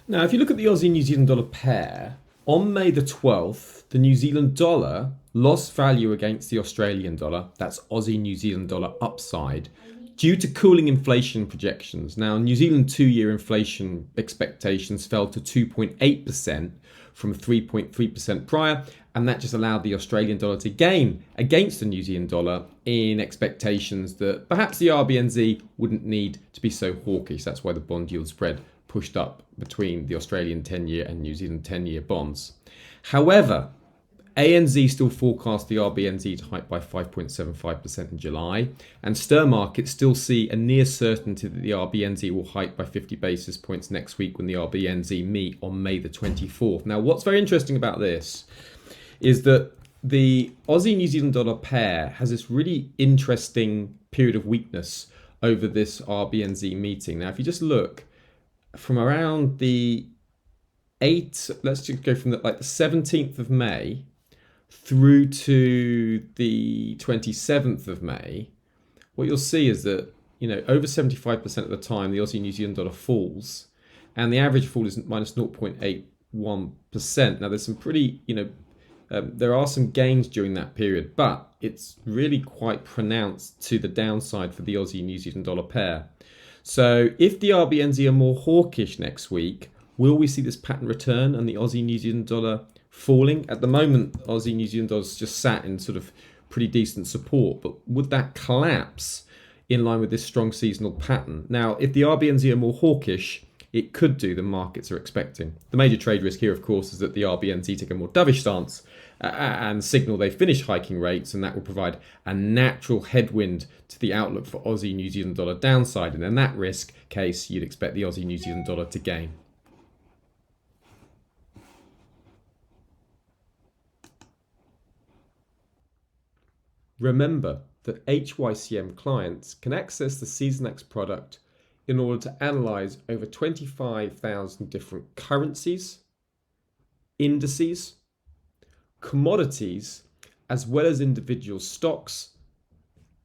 Now, if you look at the Aussie New Zealand dollar pair, on May the 12th, the New Zealand dollar lost value against the Australian dollar. That's Aussie New Zealand dollar upside due to cooling inflation projections. Now, New Zealand 2-year inflation expectations fell to 2.8% from 3.3% prior, and that just allowed the Australian dollar to gain against the New Zealand dollar in expectations that perhaps the RBNZ wouldn't need to be so hawkish. That's why the bond yield spread pushed up between the Australian 10-year and New Zealand 10-year bonds. However, ANZ still forecast the RBNZ to hike by 5.75% in July, and Stir markets still see a near certainty that the RBNZ will hike by 50 basis points next week when the RBNZ meet on May the 24th. Now, what's very interesting about this is that the Aussie New Zealand dollar pair has this really interesting period of weakness over this RBNZ meeting. Now, if you just look from around the let's just go from the 17th of May through to the 27th of May, what you'll see is that, over 75% of the time, the Aussie New Zealand dollar falls, and the average fall is minus 0.81%. Now, there's some pretty, there are some gains during that period, but it's really quite pronounced to the downside for the Aussie New Zealand dollar pair. So if the RBNZ are more hawkish next week, will we see this pattern return and the Aussie New Zealand dollar falling? At the moment, Aussie New Zealand dollar's just sat in sort of pretty decent support, but would that collapse in line with this strong seasonal pattern? Now, if the RBNZ are more hawkish, it could do the markets are expecting. The major trade risk here, of course, is that the RBNZ take a more dovish stance and signal they finish hiking rates, and that will provide a natural headwind to the outlook for Aussie New Zealand dollar downside. And in that risk case, you'd expect the Aussie New Zealand dollar to gain. Remember that HYCM clients can access the SeasonX product in order to analyze over 25,000 different currencies, indices, commodities, as well as individual stocks.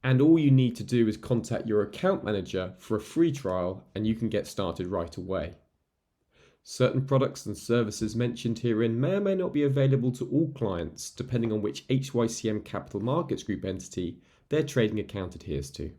And all you need to do is contact your account manager for a free trial, and you can get started right away. Certain products and services mentioned herein may or may not be available to all clients, depending on which HYCM Capital Markets Group entity their trading account adheres to.